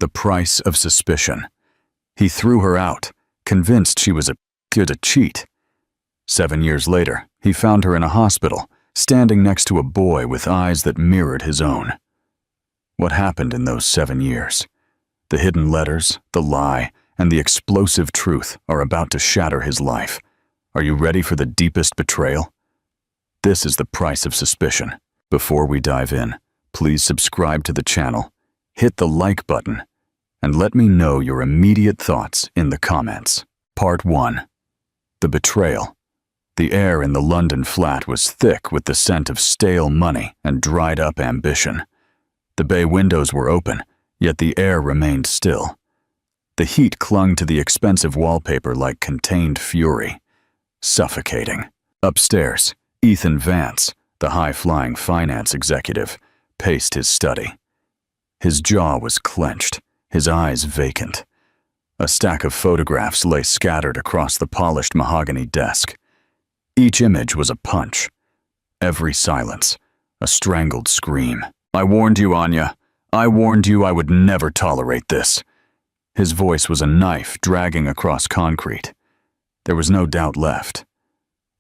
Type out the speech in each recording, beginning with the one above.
The price of suspicion. He threw her out, convinced she was a cheat. 7 years later, he found her in a hospital, standing next to a boy with eyes that mirrored his own. What happened in those 7 years? The hidden letters, the lie, and the explosive truth are about to shatter his life. Are you ready for the deepest betrayal? This is the price of suspicion. Before we dive in, please subscribe to the channel, hit the like button, and let me know your immediate thoughts in the comments. Part 1. The betrayal. The air in the London flat was thick with the scent of stale money and dried-up ambition. The bay windows were open, yet the air remained still. The heat clung to the expensive wallpaper like contained fury, suffocating. Upstairs, Ethan Vance, the high-flying finance executive, paced his study. His jaw was clenched, his eyes vacant. A stack of photographs lay scattered across the polished mahogany desk. Each image was a punch. Every silence, a strangled scream. "I warned you, Anya. I warned you I would never tolerate this." His voice was a knife dragging across concrete. There was no doubt left.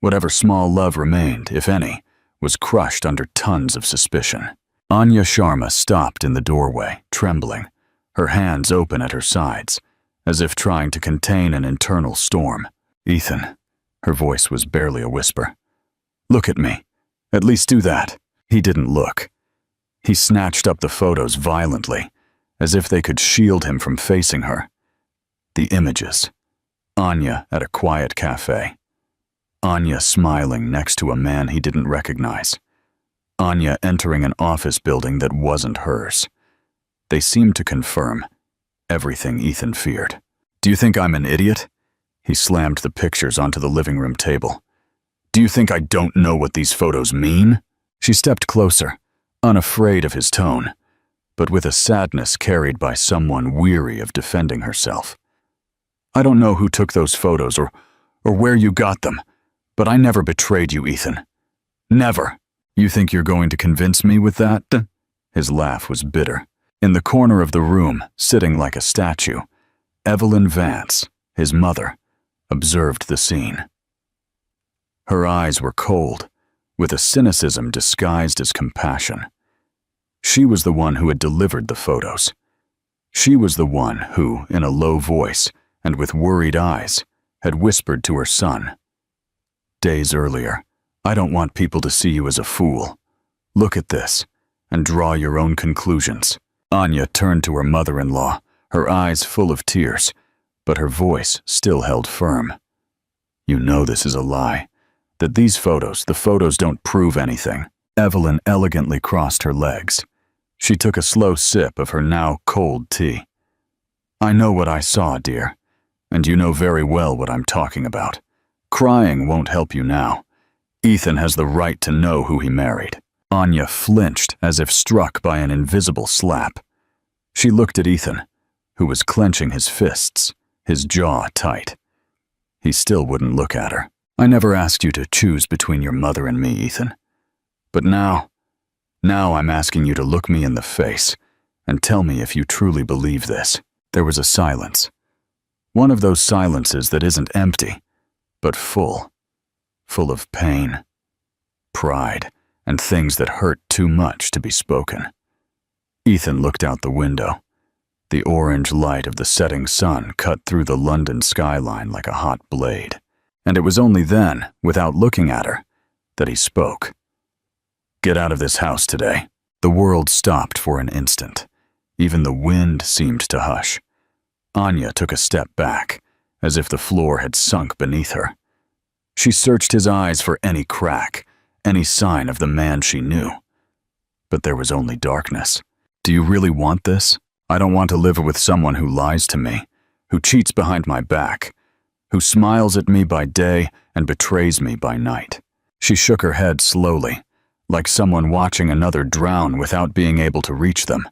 Whatever small love remained, if any, was crushed under tons of suspicion. Anya Sharma stopped in the doorway, trembling, her hands open at her sides, as if trying to contain an internal storm. "Ethan," her voice was barely a whisper. "Look at me. At least do that." He didn't look. He snatched up the photos violently, as if they could shield him from facing her. The images. Anya at a quiet cafe. Anya smiling next to a man he didn't recognize. Anya entering an office building that wasn't hers. They seemed to confirm everything Ethan feared. "Do you think I'm an idiot?" He slammed the pictures onto the living room table. "Do you think I don't know what these photos mean?" She stepped closer, unafraid of his tone, but with a sadness carried by someone weary of defending herself. "I don't know who took those photos or where you got them, but I never betrayed you, Ethan. Never." "You think you're going to convince me with that?" His laugh was bitter. In the corner of the room, sitting like a statue, Evelyn Vance, his mother, observed the scene. Her eyes were cold, with a cynicism disguised as compassion. She was the one who had delivered the photos. She was the one who, in a low voice and with worried eyes, had whispered to her son, days earlier, "I don't want people to see you as a fool. Look at this, and draw your own conclusions." Anya turned to her mother-in-law, her eyes full of tears, but her voice still held firm. "You know this is a lie, that these photos, the photos don't prove anything." Evelyn elegantly crossed her legs. She took a slow sip of her now cold tea. "I know what I saw, dear, and you know very well what I'm talking about. Crying won't help you now. Ethan has the right to know who he married." Anya flinched as if struck by an invisible slap. She looked at Ethan, who was clenching his fists, his jaw tight. He still wouldn't look at her. "I never asked you to choose between your mother and me, Ethan. But now I'm asking you to look me in the face and tell me if you truly believe this." There was a silence. One of those silences that isn't empty, but full of pain, pride, and things that hurt too much to be spoken. Ethan looked out the window. The orange light of the setting sun cut through the London skyline like a hot blade. And it was only then, without looking at her, that he spoke. "Get out of this house today." The world stopped for an instant. Even the wind seemed to hush. Anya took a step back, as if the floor had sunk beneath her. She searched his eyes for any crack, any sign of the man she knew. But there was only darkness. "Do you really want this? I don't want to live with someone who lies to me, who cheats behind my back, who smiles at me by day and betrays me by night." She shook her head slowly, like someone watching another drown without being able to reach them.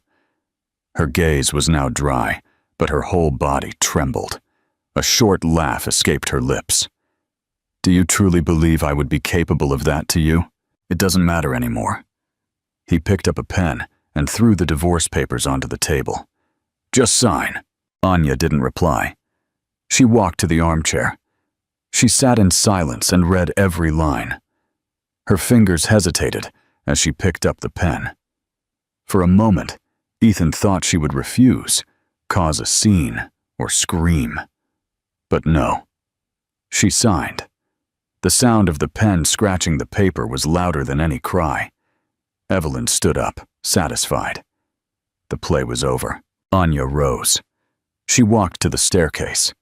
Her gaze was now dry, but her whole body trembled. A short laugh escaped her lips. "Do you truly believe I would be capable of that to you? It doesn't matter anymore." He picked up a pen and threw the divorce papers onto the table. Just sign." Anya didn't reply. She walked to the armchair. She sat in silence and read every line. Her fingers hesitated as she picked up the pen. For a moment, Ethan thought she would refuse, cause a scene, or scream. But no. She signed. The sound of the pen scratching the paper was louder than any cry. Evelyn stood up, satisfied. The play was over. Anya rose. She walked to the staircase.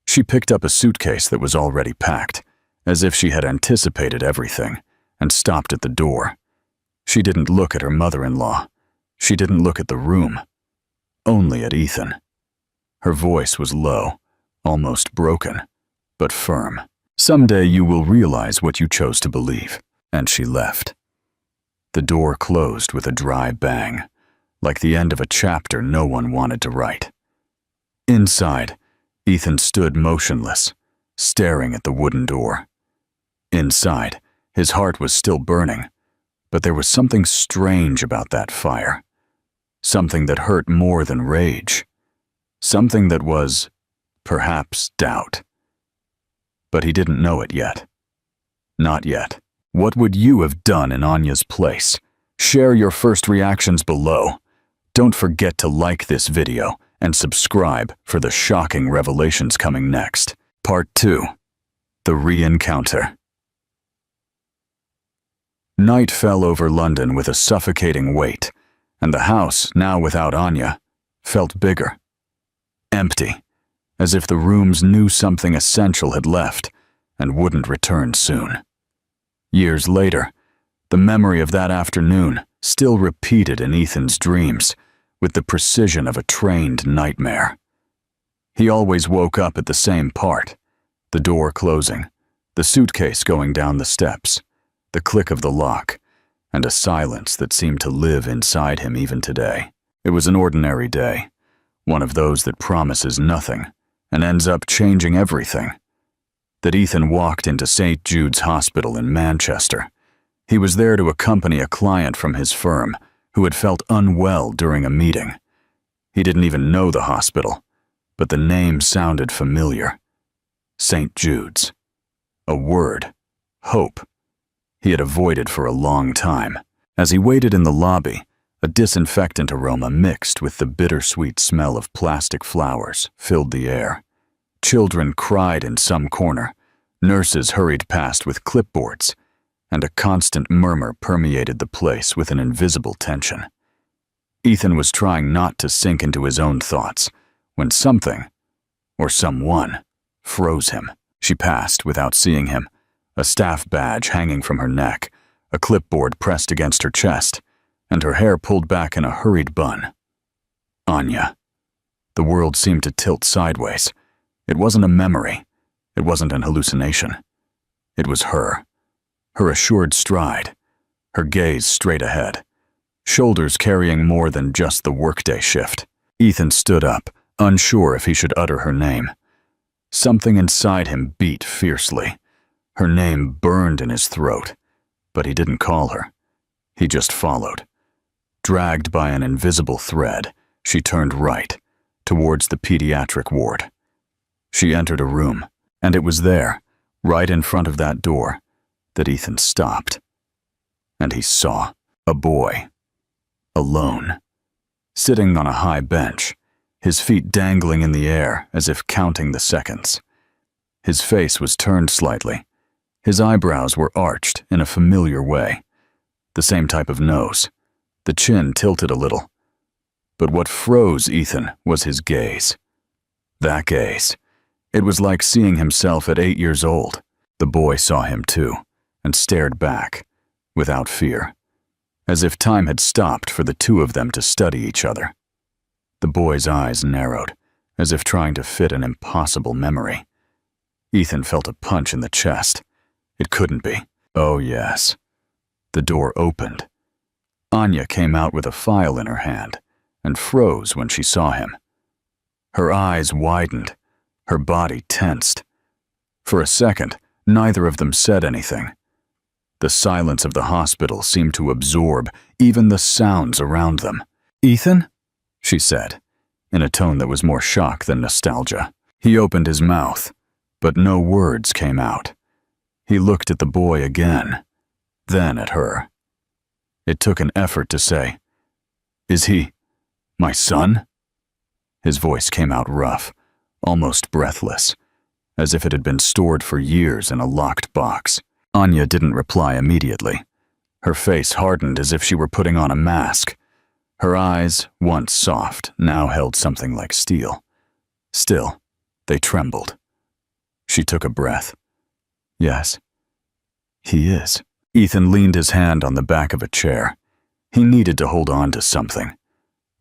She picked up a suitcase that was already packed, as if she had anticipated everything, and stopped at the door. She didn't look at her mother-in-law. She didn't look at the room. Only at Ethan. Her voice was low, almost broken, but firm. "Someday you will realize what you chose to believe." And she left. The door closed with a dry bang, like the end of a chapter no one wanted to write. Inside, Ethan stood motionless, staring at the wooden door. Inside, his heart was still burning, but there was something strange about that fire. Something that hurt more than rage. Something that was, perhaps, doubt. But he didn't know it yet. Not yet. What would you have done in Anya's place? Share your first reactions below. Don't forget to like this video and subscribe for the shocking revelations coming next. Part 2. The Re-Encounter. Night fell over London with a suffocating weight, and the house, now without Anya, felt bigger. Empty, as if the rooms knew something essential had left and wouldn't return soon. Years later, the memory of that afternoon still repeated in Ethan's dreams with the precision of a trained nightmare. He always woke up at the same part, the door closing, the suitcase going down the steps, the click of the lock, and a silence that seemed to live inside him even today. It was an ordinary day, one of those that promises nothing and ends up changing everything. That Ethan walked into St. Jude's Hospital in Manchester. He was there to accompany a client from his firm who had felt unwell during a meeting. He didn't even know the hospital, but the name sounded familiar. St. Jude's. A word. Hope. He had avoided for a long time. As he waited in the lobby, a disinfectant aroma mixed with the bittersweet smell of plastic flowers filled the air. Children cried in some corner, nurses hurried past with clipboards, and a constant murmur permeated the place with an invisible tension. Ethan was trying not to sink into his own thoughts when something, or someone, froze him. She passed without seeing him, a staff badge hanging from her neck, a clipboard pressed against her chest, and her hair pulled back in a hurried bun. Anya. The world seemed to tilt sideways. It wasn't a memory. It wasn't an hallucination. It was her. Her assured stride, her gaze straight ahead, shoulders carrying more than just the workday shift. Ethan stood up, unsure if he should utter her name. Something inside him beat fiercely. Her name burned in his throat, but he didn't call her. He just followed. Dragged by an invisible thread, she turned right, towards the pediatric ward. She entered a room, and it was there, right in front of that door, that Ethan stopped. And he saw a boy, alone, sitting on a high bench, his feet dangling in the air as if counting the seconds. His face was turned slightly. His eyebrows were arched in a familiar way, the same type of nose, the chin tilted a little. But what froze Ethan was his gaze. That gaze. It was like seeing himself at 8 years old. The boy saw him too, and stared back, without fear, as if time had stopped for the two of them to study each other. The boy's eyes narrowed, as if trying to fit an impossible memory. Ethan felt a punch in the chest. It couldn't be. Oh yes. The door opened. Anya came out with a file in her hand, and froze when she saw him. Her eyes widened, her body tensed. For a second, neither of them said anything. The silence of the hospital seemed to absorb even the sounds around them. "Ethan?" she said. in a tone that was more shock than nostalgia. He opened his mouth, but no words came out. He looked at the boy again, then at her. It took an effort to say, "Is he my son?" His voice came out rough, almost breathless, as if it had been stored for years in a locked box. Anya didn't reply immediately. Her face hardened as if she were putting on a mask. Her eyes, once soft, now held something like steel. Still, they trembled. She took a breath. "Yes, he is." Ethan leaned his hand on the back of a chair. He needed to hold on to something.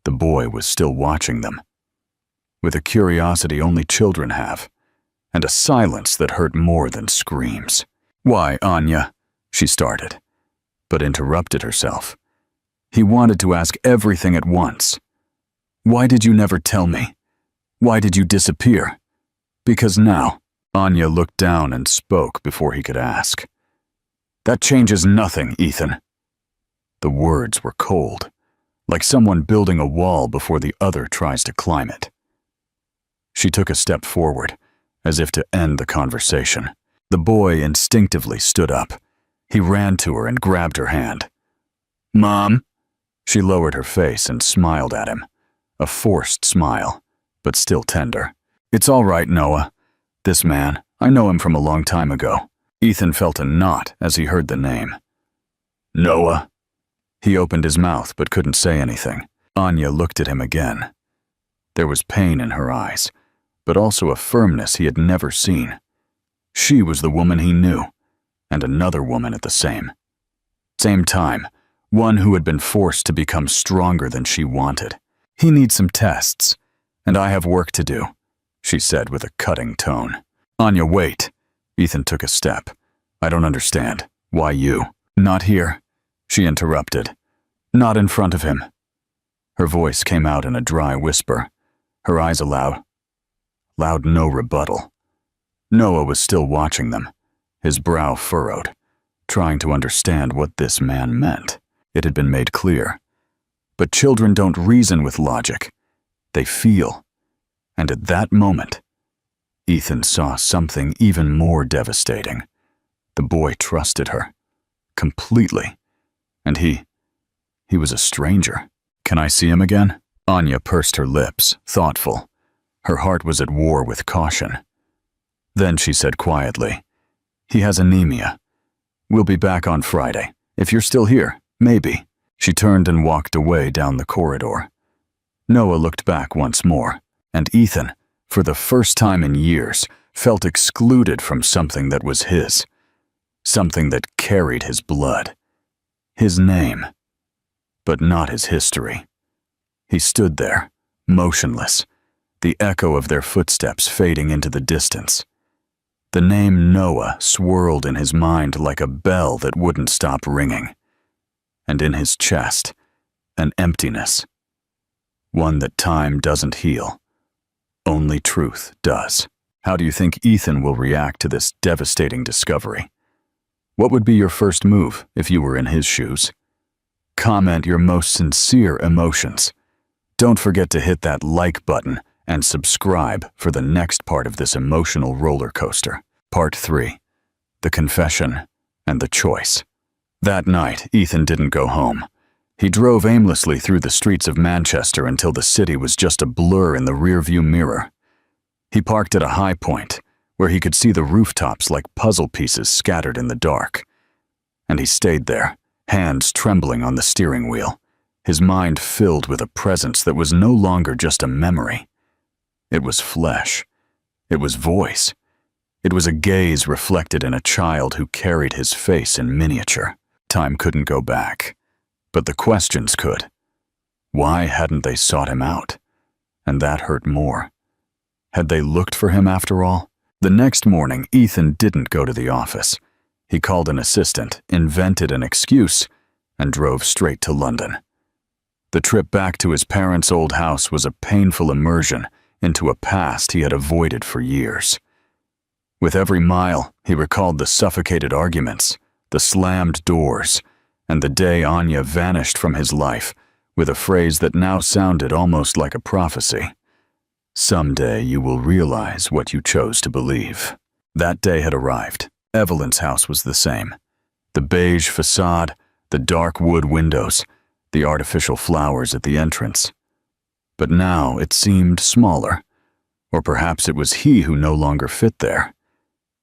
The boy was still watching them, with a curiosity only children have, and a silence that hurt more than screams. "Why, Anya?" she started, but interrupted herself. He wanted to ask everything at once. "Why did you never tell me? Why did you disappear?" "Because now." Anya looked down and spoke before he could ask. "That changes nothing, Ethan." The words were cold, like someone building a wall before the other tries to climb it. She took a step forward, as if to end the conversation. The boy instinctively stood up. He ran to her and grabbed her hand. "Mom?" She lowered her face and smiled at him, a forced smile, but still tender. "It's all right, Noah. This man, I know him from a long time ago." Ethan felt a knot as he heard the name. "Noah?" He opened his mouth but couldn't say anything. Anya looked at him again. There was pain in her eyes, but also a firmness he had never seen. She was the woman he knew, and another woman at the same time, one who had been forced to become stronger than she wanted. "He needs some tests, and I have work to do," she said with a cutting tone. "Anya, wait." Ethan took a step. "I don't understand. Why you?" "Not here," she interrupted. "Not in front of him." Her voice came out in a dry whisper, her eyes allowed no rebuttal. Noah was still watching them, his brow furrowed, trying to understand what this man meant. It had been made clear. But children don't reason with logic. They feel. And at that moment, Ethan saw something even more devastating. The boy trusted her, completely. And he was a stranger. "Can I see him again?" Anya pursed her lips, thoughtful. Her heart was at war with caution. Then she said quietly, "He has anemia. We'll be back on Friday. If you're still here, maybe." She turned and walked away down the corridor. Noah looked back once more, and Ethan, for the first time in years, felt excluded from something that was his. Something that carried his blood. His name. But not his history. He stood there, motionless, the echo of their footsteps fading into the distance. The name Noah swirled in his mind like a bell that wouldn't stop ringing. And in his chest, an emptiness. One that time doesn't heal. Only truth does. How do you think Ethan will react to this devastating discovery? What would be your first move if you were in his shoes? Comment your most sincere emotions. Don't forget to hit that like button and subscribe for the next part of this emotional roller coaster. Part 3. The Confession and the Choice. That night, Ethan didn't go home. He drove aimlessly through the streets of Manchester until the city was just a blur in the rearview mirror. He parked at a high point, where he could see the rooftops like puzzle pieces scattered in the dark. And he stayed there, hands trembling on the steering wheel, his mind filled with a presence that was no longer just a memory. It was flesh. It was voice. It was a gaze reflected in a child who carried his face in miniature. Time couldn't go back, but the questions could. Why hadn't they sought him out? And that hurt more. Had they looked for him after all? The next morning, Ethan didn't go to the office. He called an assistant, invented an excuse, and drove straight to London. The trip back to his parents' old house was a painful immersion into a past he had avoided for years. With every mile, he recalled the suffocated arguments, the slammed doors, and the day Anya vanished from his life with a phrase that now sounded almost like a prophecy. Someday you will realize what you chose to believe. That day had arrived. Evelyn's house was the same. The beige facade, the dark wood windows, the artificial flowers at the entrance. But now it seemed smaller. Or perhaps it was he who no longer fit there.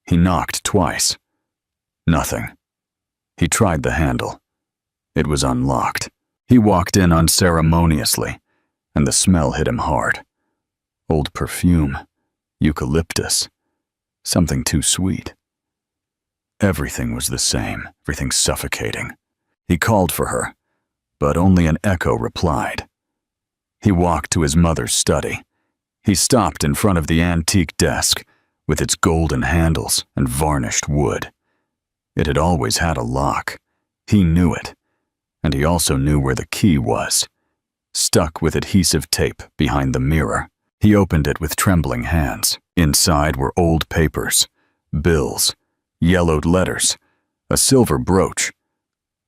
He knocked twice. Nothing. He tried the handle. It was unlocked. He walked in unceremoniously, and the smell hit him hard. Old perfume, eucalyptus, something too sweet. Everything was the same, everything suffocating. He called for her, but only an echo replied. He walked to his mother's study. He stopped in front of the antique desk, with its golden handles and varnished wood. It had always had a lock. He knew it, and he also knew where the key was, stuck with adhesive tape behind the mirror. He opened it with trembling hands. Inside were old papers, bills, yellowed letters, a silver brooch,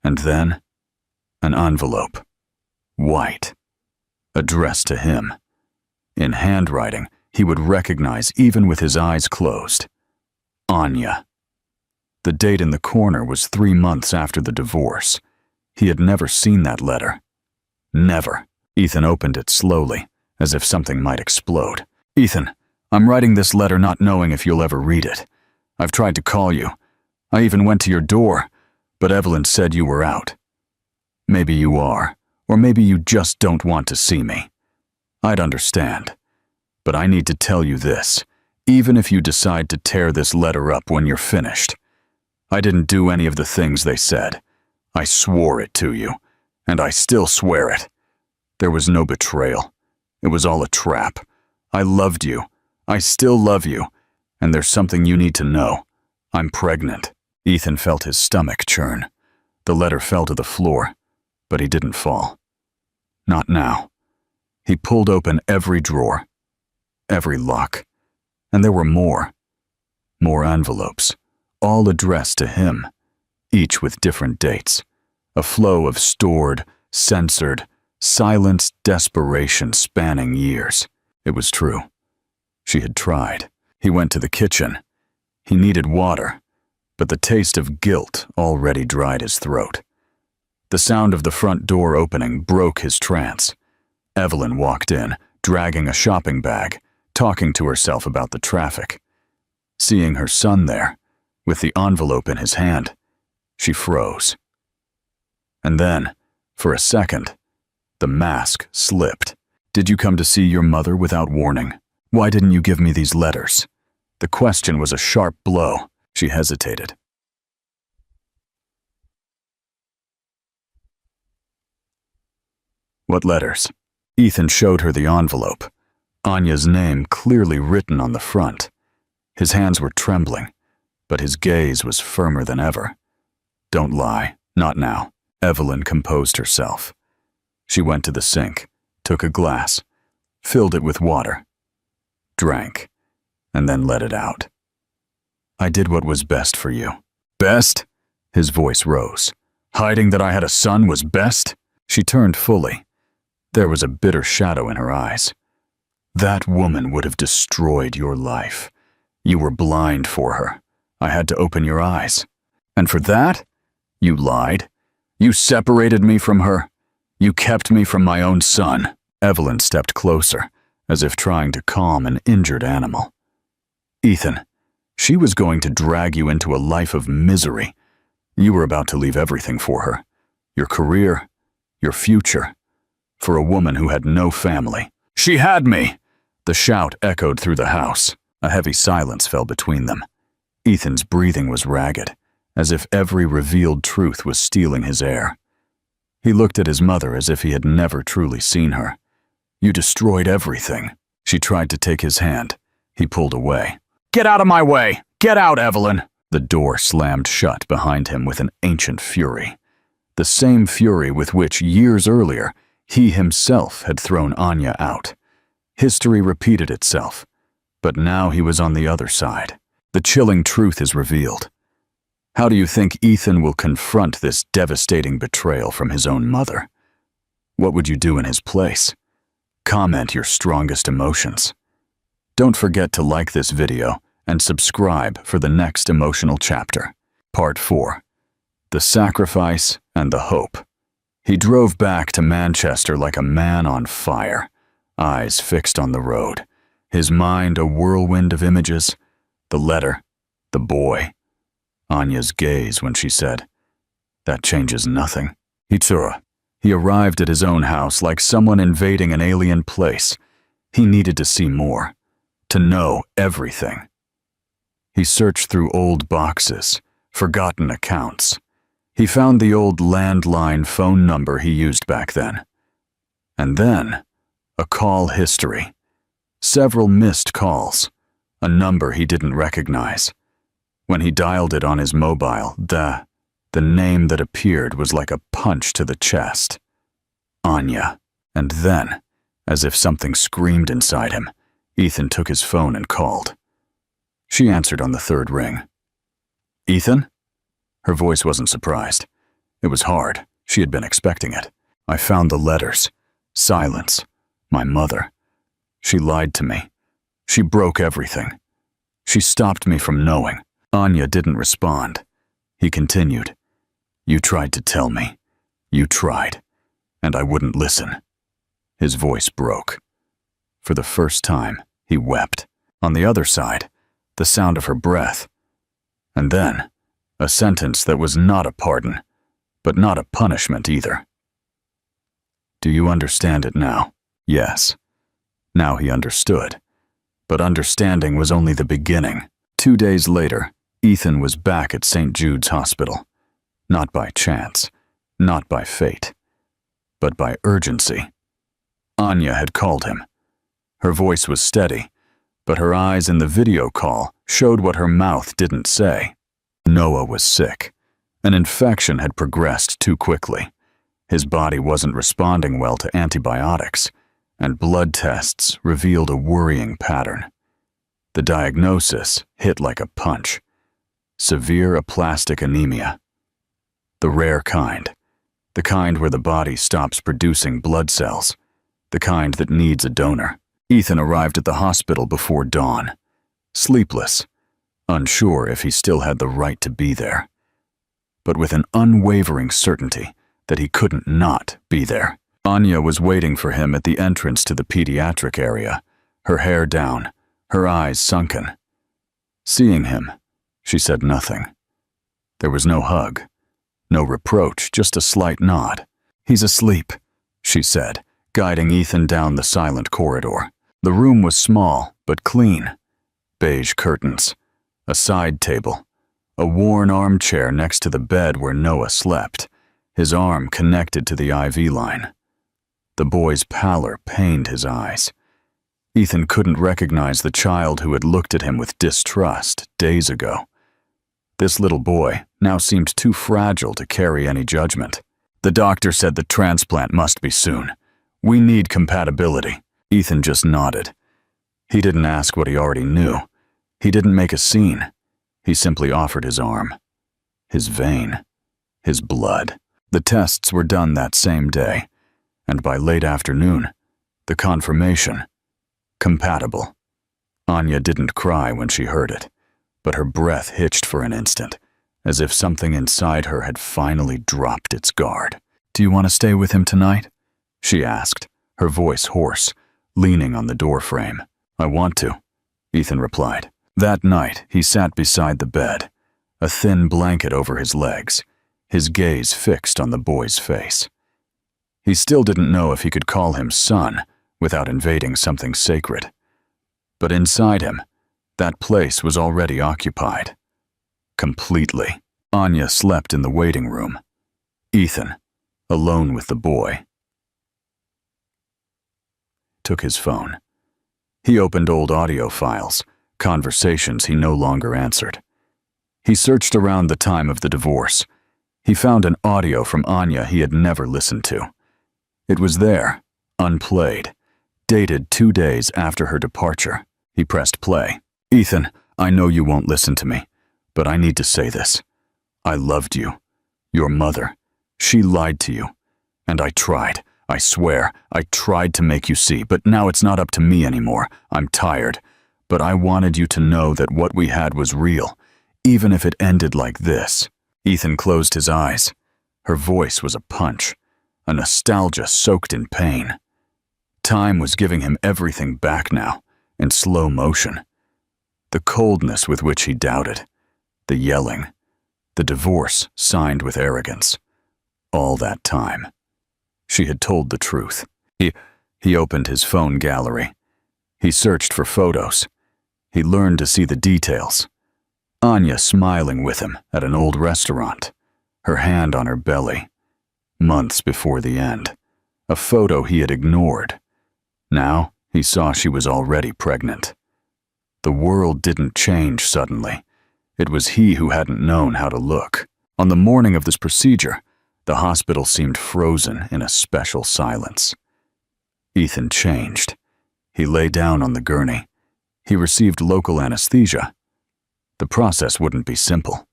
and then an envelope, white, addressed to him. In handwriting he would recognize even with his eyes closed. Anya. The date in the corner was 3 months after the divorce. He had never seen that letter. Never. Ethan opened it slowly, as if something might explode. Ethan, I'm writing this letter not knowing if you'll ever read it. I've tried to call you. I even went to your door, but Evelyn said you were out. Maybe you are, or maybe you just don't want to see me. I'd understand. But I need to tell you this, even if you decide to tear this letter up when you're finished. I didn't do any of the things they said. I swore it to you, and I still swear it. There was no betrayal. It was all a trap. I loved you. I still love you. And there's something you need to know. I'm pregnant. Ethan felt his stomach churn. The letter fell to the floor, but he didn't fall. Not now. He pulled open every drawer, every lock, and there were more. More envelopes, all addressed to him, each with different dates. A flow of stored, censored, silenced desperation spanning years. It was true. She had tried. He went to the kitchen. He needed water, but the taste of guilt already dried his throat. The sound of the front door opening broke his trance. Evelyn walked in, dragging a shopping bag, talking to herself about the traffic. Seeing her son there, with the envelope in his hand, she froze. And then, for a second, the mask slipped. Did you come to see your mother without warning? Why didn't you give me these letters? The question was a sharp blow. She hesitated. What letters? Ethan showed her the envelope. Anya's name clearly written on the front. His hands were trembling, but his gaze was firmer than ever. Don't lie, not now. Evelyn composed herself. She went to the sink, took a glass, filled it with water, drank, and then let it out. I did what was best for you. Best? His voice rose. Hiding that I had a son was best? She turned fully. There was a bitter shadow in her eyes. That woman would have destroyed your life. You were blind for her. I had to open your eyes. And for that, you lied. You separated me from her. You kept me from my own son. Evelyn stepped closer, as if trying to calm an injured animal. Ethan, she was going to drag you into a life of misery. You were about to leave everything for her. Your career, your future, for a woman who had no family. She had me! The shout echoed through the house. A heavy silence fell between them. Ethan's breathing was ragged, as if every revealed truth was stealing his air. He looked at his mother as if he had never truly seen her. You destroyed everything. She tried to take his hand. He pulled away. Get out of my way! Get out, Evelyn! The door slammed shut behind him with an ancient fury. The same fury with which, years earlier, he himself had thrown Anya out. History repeated itself, but now he was on the other side. The chilling truth is revealed. How do you think Ethan will confront this devastating betrayal from his own mother? What would you do in his place? Comment your strongest emotions. Don't forget to like this video and subscribe for the next emotional chapter. Part 4. The Sacrifice and the Hope. He drove back to Manchester like a man on fire, eyes fixed on the road, his mind a whirlwind of images. The letter, the boy, Anya's gaze when she said, "That changes nothing." He arrived at his own house like someone invading an alien place. He needed to see more, to know everything. He searched through old boxes, forgotten accounts. He found the old landline phone number he used back then. And then, a call history. Several missed calls, a number he didn't recognize. When he dialed it on his mobile, the name that appeared was like a punch to the chest. Anya. And then, as if something screamed inside him, Ethan took his phone and called. She answered on the third ring. "Ethan?" Her voice wasn't surprised. It was hard. She had been expecting it. "I found the letters. Silence. My mother. She lied to me. She broke everything. She stopped me from knowing." Anya didn't respond. He continued. "You tried to tell me. You tried. And I wouldn't listen." His voice broke. For the first time, he wept. On the other side, the sound of her breath. And then, a sentence that was not a pardon, but not a punishment either. "Do you understand it now?" Yes. Now he understood. But understanding was only the beginning. 2 days later, Ethan was back at St. Jude's Hospital. Not by chance, not by fate, but by urgency. Anya had called him. Her voice was steady, but her eyes in the video call showed what her mouth didn't say. Noah was sick. An infection had progressed too quickly. His body wasn't responding well to antibiotics, and blood tests revealed a worrying pattern. The diagnosis hit like a punch. Severe aplastic anemia. The rare kind. The kind where the body stops producing blood cells. The kind that needs a donor. Ethan arrived at the hospital before dawn. Sleepless. Unsure if he still had the right to be there. But with an unwavering certainty that he couldn't not be there. Anya was waiting for him at the entrance to the pediatric area, her hair down, her eyes sunken. Seeing him, she said nothing. There was no hug, no reproach, just a slight nod. "He's asleep," she said, guiding Ethan down the silent corridor. The room was small, but clean. Beige curtains, a side table, a worn armchair next to the bed where Noah slept, his arm connected to the IV line. The boy's pallor pained his eyes. Ethan couldn't recognize the child who had looked at him with distrust days ago. This little boy now seemed too fragile to carry any judgment. "The doctor said the transplant must be soon. We need compatibility." Ethan just nodded. He didn't ask what he already knew. He didn't make a scene. He simply offered his arm, his vein, his blood. The tests were done that same day, and by late afternoon, the confirmation: compatible. Anya didn't cry when she heard it, but her breath hitched for an instant, as if something inside her had finally dropped its guard. "Do you want to stay with him tonight?" she asked, her voice hoarse, leaning on the doorframe. "I want to," Ethan replied. That night, he sat beside the bed, a thin blanket over his legs, his gaze fixed on the boy's face. He still didn't know if he could call him son without invading something sacred. But inside him, that place was already occupied. Completely. Anya slept in the waiting room. Ethan, alone with the boy, took his phone. He opened old audio files, conversations he no longer answered. He searched around the time of the divorce. He found an audio from Anya he had never listened to. It was there, unplayed, dated 2 days after her departure. He pressed play. "Ethan, I know you won't listen to me, but I need to say this. I loved you. Your mother. She lied to you. And I tried. I swear, I tried to make you see, but now it's not up to me anymore. I'm tired. but I wanted you to know that what we had was real, even if it ended like this." Ethan closed his eyes. Her voice was a punch, a nostalgia soaked in pain. Time was giving him everything back now, in slow motion. The coldness with which he doubted, the yelling, the divorce signed with arrogance. All that time. She had told the truth. He opened his phone gallery. He searched for photos. He learned to see the details. Anya smiling with him at an old restaurant, her hand on her belly. Months before the end. A photo he had ignored. Now he saw she was already pregnant. The world didn't change suddenly. It was he who hadn't known how to look. On the morning of this procedure, the hospital seemed frozen in a special silence. Ethan changed. He lay down on the gurney. He received local anesthesia. The process wouldn't be simple,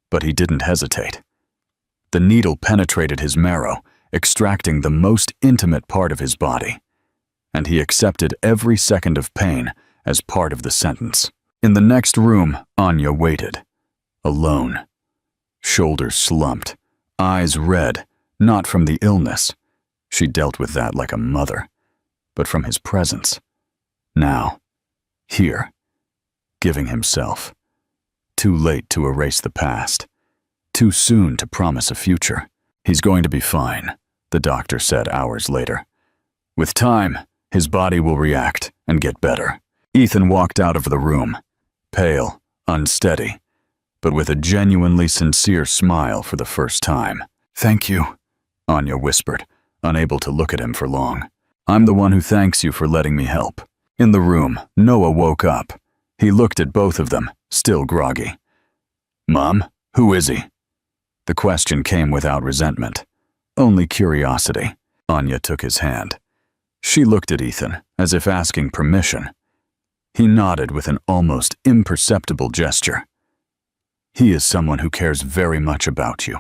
but he didn't hesitate. The needle penetrated his marrow, extracting the most intimate part of his body, and he accepted every second of pain as part of the sentence. In the next room, Anya waited, alone. Shoulders slumped, eyes red, not from the illness. She dealt with that like a mother, but from his presence. Now, here, giving himself. Too late to erase the past. Too soon to promise a future. "He's going to be fine," the doctor said hours later. "With time, his body will react and get better." Ethan walked out of the room, pale, unsteady, but with a genuinely sincere smile for the first time. "Thank you," Anya whispered, unable to look at him for long. "I'm the one who thanks you for letting me help." In the room, Noah woke up. He looked at both of them, still groggy. "Mom, who is he?" The question came without resentment, only curiosity. Anya took his hand. She looked at Ethan, as if asking permission. He nodded with an almost imperceptible gesture. "He is someone who cares very much about you,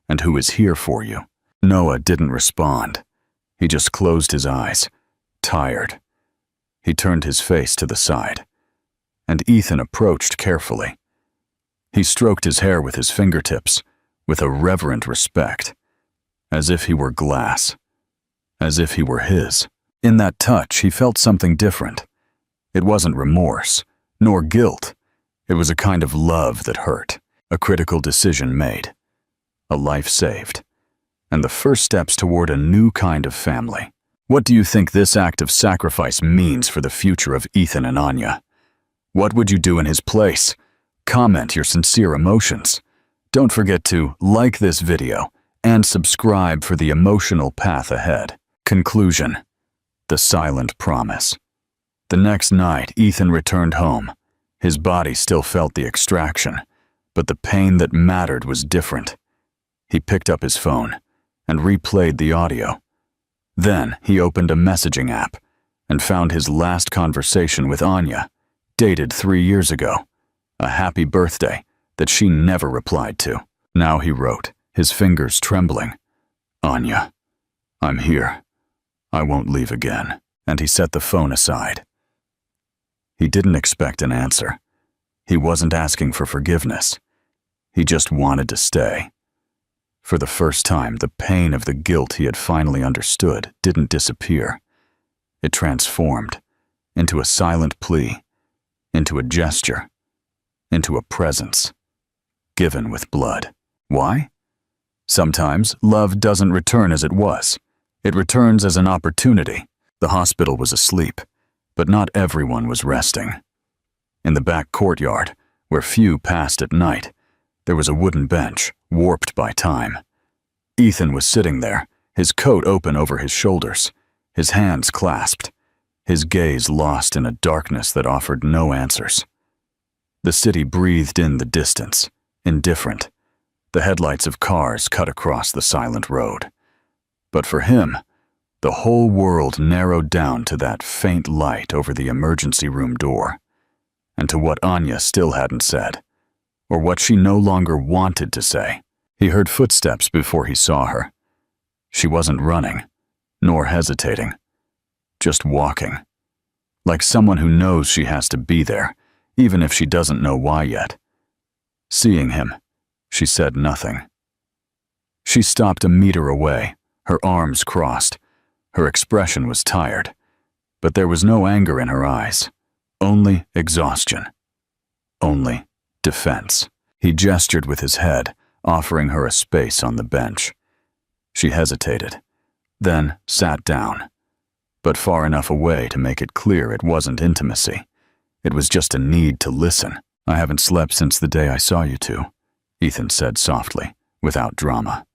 and who is here for you." Noah didn't respond. He just closed his eyes, tired. He turned his face to the side, and Ethan approached carefully. He stroked his hair with his fingertips, with a reverent respect, as if he were glass, as if he were his. In that touch, he felt something different. It wasn't remorse, nor guilt. It was a kind of love that hurt, a critical decision made, a life saved, and the first steps toward a new kind of family. What do you think this act of sacrifice means for the future of Ethan and Anya? What would you do in his place? Comment your sincere emotions. Don't forget to like this video and subscribe for the emotional path ahead. Conclusion. The silent promise. The next night, Ethan returned home. His body still felt the extraction, but the pain that mattered was different. He picked up his phone and replayed the audio. Then he opened a messaging app and found his last conversation with Anya, dated 3 years ago. A happy birthday that she never replied to. Now he wrote, his fingers trembling. "Anya, I'm here. I won't leave again." And he set the phone aside. He didn't expect an answer. He wasn't asking for forgiveness. He just wanted to stay. For the first time, the pain of the guilt he had finally understood didn't disappear. It transformed into a silent plea, into a gesture, into a presence, given with blood. Why? Sometimes love doesn't return as it was. It returns as an opportunity. The hospital was asleep, but not everyone was resting. In the back courtyard, where few passed at night, there was a wooden bench, warped by time. Ethan was sitting there, his coat open over his shoulders, his hands clasped, his gaze lost in a darkness that offered no answers. The city breathed in the distance, indifferent. The headlights of cars cut across the silent road. But for him, the whole world narrowed down to that faint light over the emergency room door, and to what Anya still hadn't said, or what she no longer wanted to say. He heard footsteps before he saw her. She wasn't running, nor hesitating, just walking. like someone who knows she has to be there, even if she doesn't know why yet. Seeing him, she said nothing. She stopped a meter away, her arms crossed. Her expression was tired, but there was no anger in her eyes, only exhaustion, only defense. He gestured with his head, offering her a space on the bench. She hesitated, then sat down, but far enough away to make it clear it wasn't intimacy. It was just a need to listen. "I haven't slept since the day I saw you two," Ethan said softly, without drama.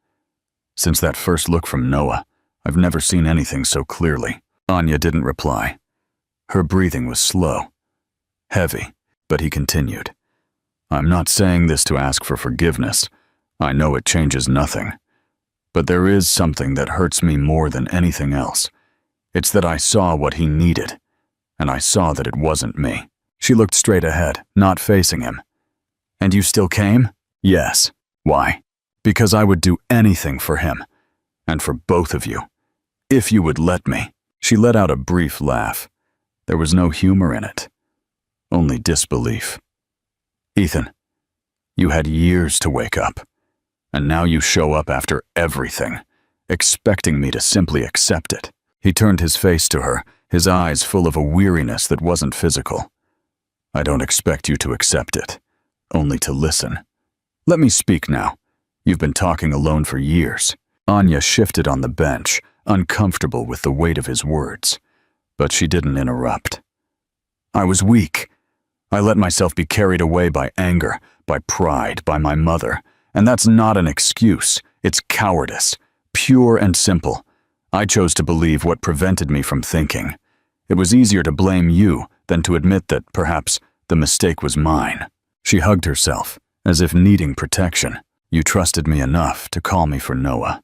"Since that first look from Noah, I've never seen anything so clearly." Anya didn't reply. Her breathing was slow, heavy, but he continued. "I'm not saying this to ask for forgiveness. I know it changes nothing. But there is something that hurts me more than anything else. It's that I saw what he needed, and I saw that it wasn't me." She looked straight ahead, not facing him. "And you still came?" "Yes." "Why?" "Because I would do anything for him, and for both of you, if you would let me." She let out a brief laugh. There was no humor in it, only disbelief. "Ethan, you had years to wake up, and now you show up after everything, expecting me to simply accept it." He turned his face to her, his eyes full of a weariness that wasn't physical. "I don't expect you to accept it, only to listen. Let me speak now. You've been talking alone for years." Anya shifted on the bench, uncomfortable with the weight of his words, but she didn't interrupt. "I was weak. I let myself be carried away by anger, by pride, by my mother, and that's not an excuse. It's cowardice, pure and simple. I chose to believe what prevented me from thinking. It was easier to blame you than to admit that perhaps the mistake was mine." She hugged herself, as if needing protection. "You trusted me enough to call me for Noah."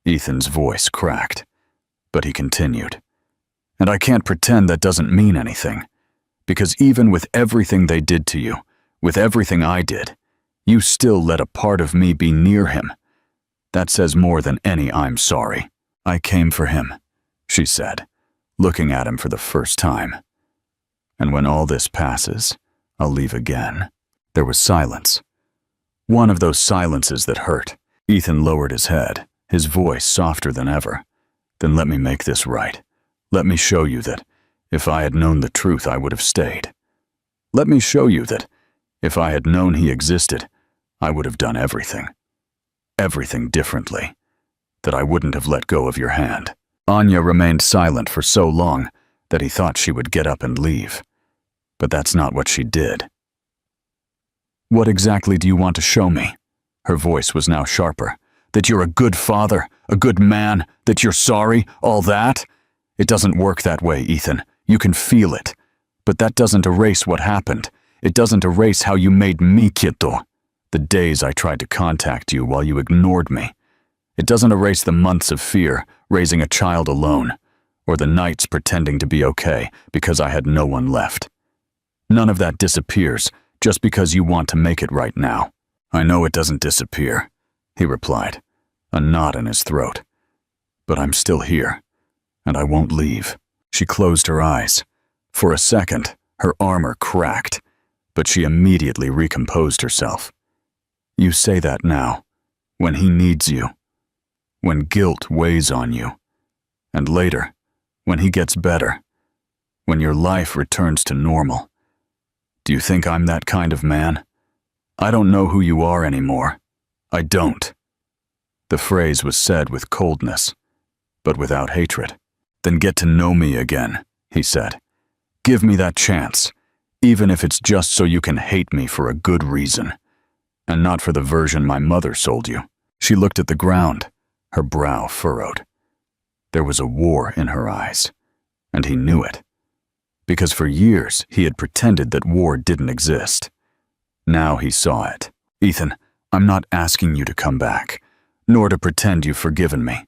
Ethan's voice cracked, but he continued. "And I can't pretend that doesn't mean anything, because even with everything they did to you, with everything I did, you still let a part of me be near him. That says more than any 'I'm sorry.'" "I came for him," she said, looking at him for the first time. "And when all this passes, I'll leave again." There was silence. One of those silences that hurt. Ethan lowered his head, his voice softer than ever. "Then let me make this right. Let me show you that if I had known the truth, I would have stayed. Let me show you that if I had known he existed, I would have done everything differently, that I wouldn't have let go of your hand." Anya remained silent for so long that he thought she would get up and leave. But that's not what she did. "What exactly do you want to show me?" Her voice was now sharper. "That you're a good father, a good man, that you're sorry, all that? It doesn't work that way, Ethan. You can feel it. But that doesn't erase what happened. It doesn't erase how you made me quieto. The days I tried to contact you while you ignored me. It doesn't erase the months of fear, raising a child alone, or the nights pretending to be okay because I had no one left. None of that disappears just because you want to make it right now." "I know it doesn't disappear," he replied, a knot in his throat. "But I'm still here, and I won't leave." She closed her eyes. For a second, her armor cracked, but she immediately recomposed herself. "You say that now, when he needs you, when guilt weighs on you, and later, when he gets better, when your life returns to normal. Do you think I'm that kind of man? I don't know who you are anymore. I don't." The phrase was said with coldness, but without hatred. "Then get to know me again," he said. "Give me that chance, even if it's just so you can hate me for a good reason, and not for the version my mother sold you." She looked at the ground, her brow furrowed. There was a war in her eyes, and he knew it. Because for years he had pretended that war didn't exist. Now he saw it. "Ethan, I'm not asking you to come back, nor to pretend you've forgiven me.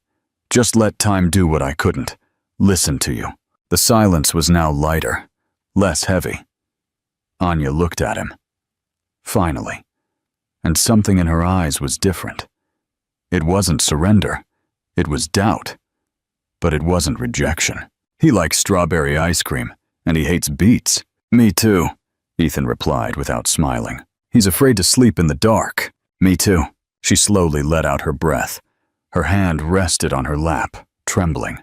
Just let time do what I couldn't. Listen to you." The silence was now lighter, less heavy. Anya looked at him. Finally. And something in her eyes was different. It wasn't surrender. It was doubt. But it wasn't rejection. He likes strawberry ice cream, And he hates beets. Me too, Ethan replied without smiling. He's afraid to sleep in the dark. Me too. She slowly let out her breath. Her hand rested on her lap, trembling.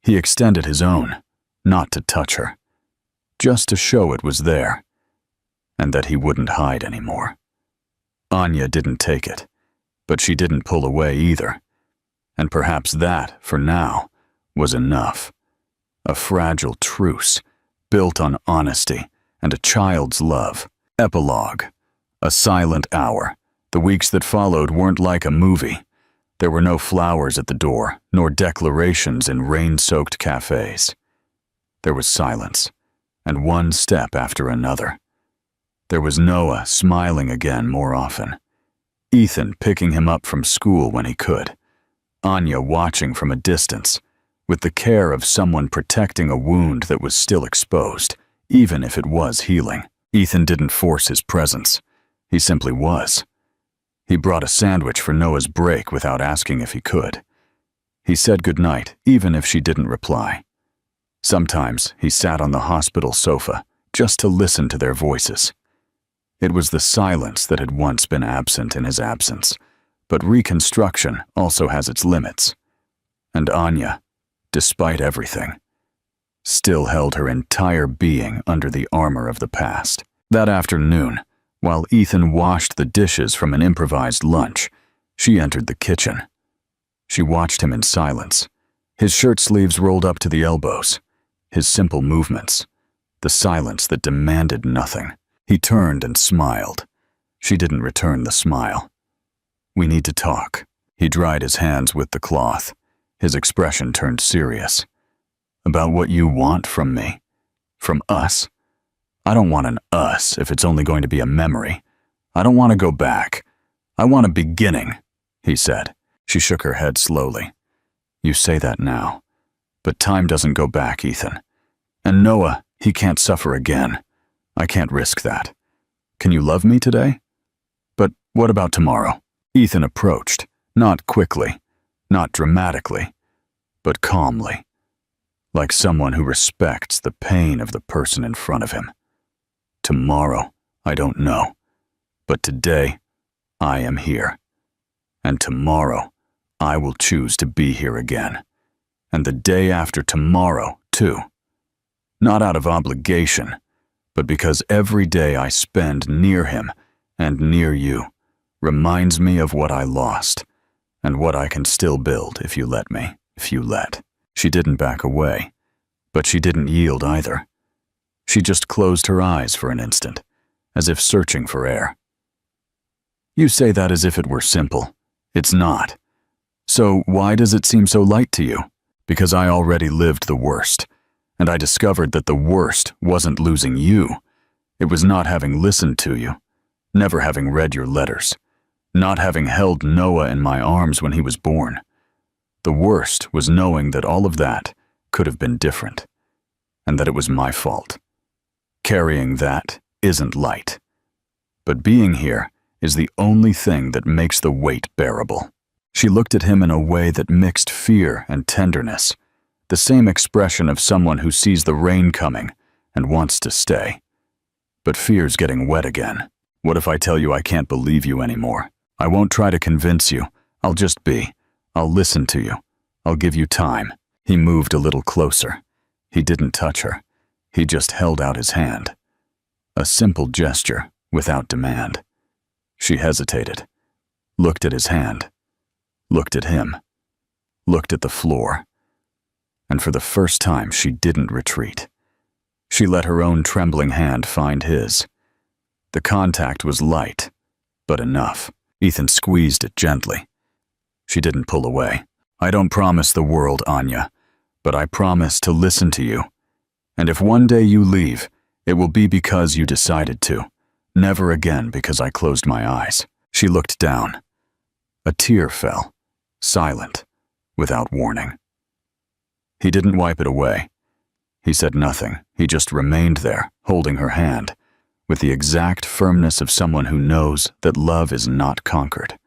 He extended his own, not to touch her, just to show it was there, and that he wouldn't hide anymore. Anya didn't take it, but she didn't pull away either. And perhaps that, for now, was enough. A fragile truce, built on honesty and a child's love. Epilogue. A silent hour. The weeks that followed weren't like a movie. There were no flowers at the door, nor declarations in rain-soaked cafes. There was silence, and one step after another. There was Noah smiling again more often. Ethan picking him up from school when he could. Anya watching from a distance, with the care of someone protecting a wound that was still exposed, even if it was healing. Ethan didn't force his presence. He simply was. He brought a sandwich for Noah's break without asking if he could. He said goodnight, even if she didn't reply. Sometimes he sat on the hospital sofa just to listen to their voices. It was the silence that had once been absent in his absence, but reconstruction also has its limits. And Anya, despite everything, still held her entire being under the armor of the past. That afternoon, while Ethan washed the dishes from an improvised lunch, she entered the kitchen. She watched him in silence, his shirt sleeves rolled up to the elbows, his simple movements, the silence that demanded nothing. He turned and smiled. She didn't return the smile. "We need to talk." He dried his hands with the cloth. His expression turned serious. "About what you want from me? From us? I don't want an us if it's only going to be a memory. I don't want to go back. I want a beginning," he said. She shook her head slowly. "You say that now, but time doesn't go back, Ethan. And Noah, he can't suffer again. I can't risk that. Can you love me today? But what about tomorrow?" Ethan approached, not quickly, not dramatically, but calmly, like someone who respects the pain of the person in front of him. "Tomorrow, I don't know, but today, I am here. And tomorrow, I will choose to be here again. And the day after tomorrow, too. Not out of obligation, but because every day I spend near him and near you reminds me of what I lost and what I can still build if you let me, if you let." She didn't back away, but she didn't yield either. She just closed her eyes for an instant, as if searching for air. "You say that as if it were simple. It's not. So why does it seem so light to you?" "Because I already lived the worst. And I discovered that the worst wasn't losing you. It was not having listened to you, never having read your letters, not having held Noah in my arms when he was born. The worst was knowing that all of that could have been different, and that it was my fault. Carrying that isn't light. But being here is the only thing that makes the weight bearable." She looked at him in a way that mixed fear and tenderness, the same expression of someone who sees the rain coming and wants to stay. But fear's getting wet again. "What if I tell you I can't believe you anymore? I won't try to convince you. I'll just be. I'll listen to you. I'll give you time." He moved a little closer. He didn't touch her. He just held out his hand. A simple gesture, without demand. She hesitated, looked at his hand, looked at him, looked at the floor. And for the first time, she didn't retreat. She let her own trembling hand find his. The contact was light, but enough. Ethan squeezed it gently. She didn't pull away. "I don't promise the world, Anya, but I promise to listen to you. And if one day you leave, it will be because you decided to. Never again because I closed my eyes." She looked down. A tear fell, silent, without warning. He didn't wipe it away. He said nothing. He just remained there, holding her hand, with the exact firmness of someone who knows that love is not conquered.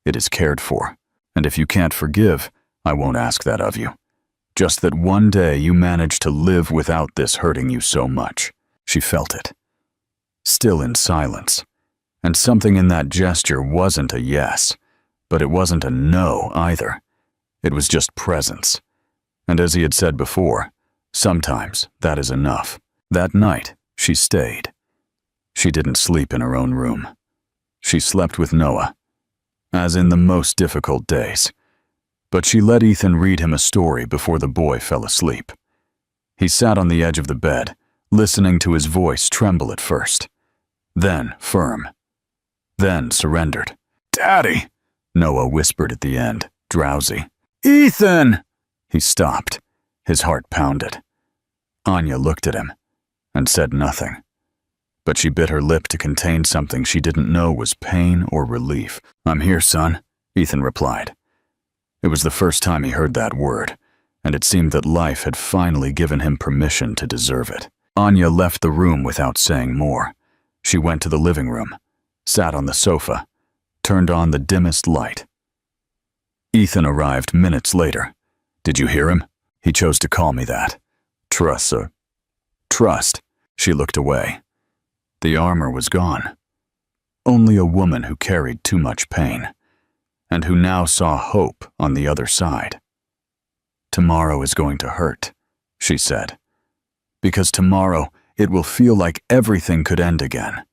It is cared for. And if you can't forgive, I won't ask that of you. Just that one day you managed to live without this hurting you so much. She felt it. Still in silence. And something in that gesture wasn't a yes, but it wasn't a no either. It was just presence. And as he had said before, sometimes that is enough. That night, she stayed. She didn't sleep in her own room. She slept with Noah, as in the most difficult days. But she let Ethan read him a story before the boy fell asleep. He sat on the edge of the bed, listening to his voice tremble at first, then firm, then surrendered. "Daddy," Noah whispered at the end, drowsy. "Ethan!" He stopped. His heart pounded. Anya looked at him and said nothing. But she bit her lip to contain something she didn't know was pain or relief. "I'm here, son," Ethan replied. It was the first time he heard that word, and it seemed that life had finally given him permission to deserve it. Anya left the room without saying more. She went to the living room, sat on the sofa, turned on the dimmest light. Ethan arrived minutes later. "Did you hear him?" He chose to call me that. "Trust, sir." "Trust." She looked away. The armor was gone. Only a woman who carried too much pain, and who now saw hope on the other side. "Tomorrow is going to hurt," she said. "Because tomorrow it will feel like everything could end again.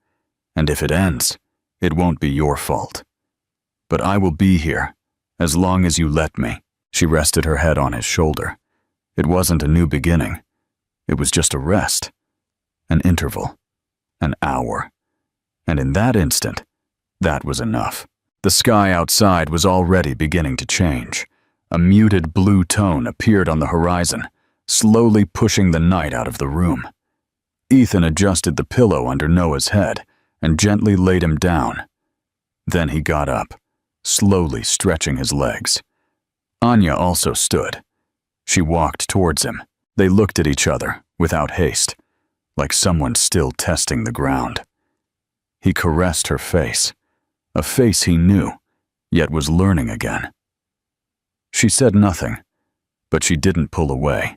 And if it ends, it won't be your fault. But I will be here, as long as you let me." She rested her head on his shoulder. It wasn't a new beginning. It was just a rest, an interval, an hour. And in that instant, that was enough. The sky outside was already beginning to change. A muted blue tone appeared on the horizon, slowly pushing the night out of the room. Ethan adjusted the pillow under Noah's head and gently laid him down. Then he got up, slowly stretching his legs. Anya also stood. She walked towards him. They looked at each other, without haste, like someone still testing the ground. He caressed her face, a face he knew, yet was learning again. She said nothing, but she didn't pull away.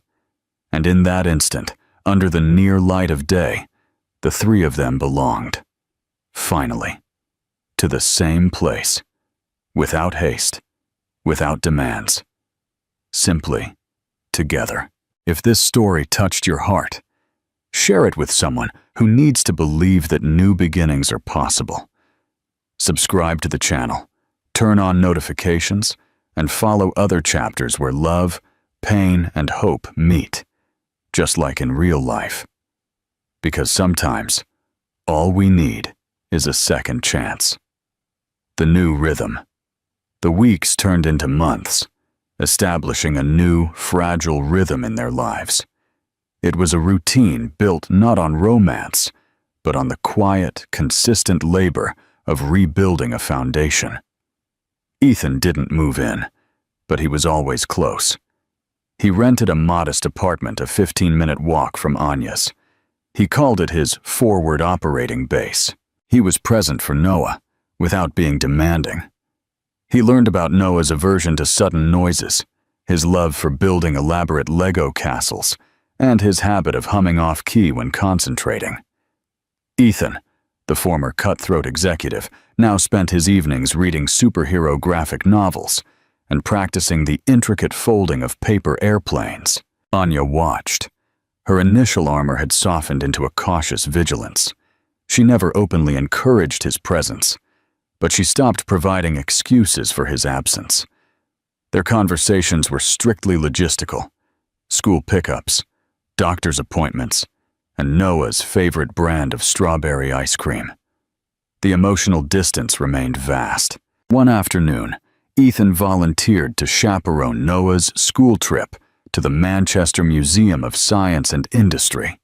And in that instant, under the near light of day, the three of them belonged, finally, to the same place, without haste, without demands, simply together. If this story touched your heart, share it with someone who needs to believe that new beginnings are possible. Subscribe to the channel, turn on notifications, and follow other chapters where love, pain, and hope meet, just like in real life. Because sometimes, all we need is a second chance. The new rhythm. The weeks turned into months, establishing a new, fragile rhythm in their lives. It was a routine built not on romance, but on the quiet, consistent labor of rebuilding a foundation. Ethan didn't move in, but he was always close. He rented a modest apartment a 15-minute walk from Anya's. He called it his forward operating base. He was present for Noah, without being demanding. He learned about Noah's aversion to sudden noises, his love for building elaborate Lego castles, and his habit of humming off-key when concentrating. Ethan, the former cutthroat executive, now spent his evenings reading superhero graphic novels and practicing the intricate folding of paper airplanes. Anya watched. Her initial armor had softened into a cautious vigilance. She never openly encouraged his presence, but she stopped providing excuses for his absence. Their conversations were strictly logistical: school pickups, doctor's appointments, and Noah's favorite brand of strawberry ice cream. The emotional distance remained vast. One afternoon, Ethan volunteered to chaperone Noah's school trip to the Manchester Museum of Science and Industry.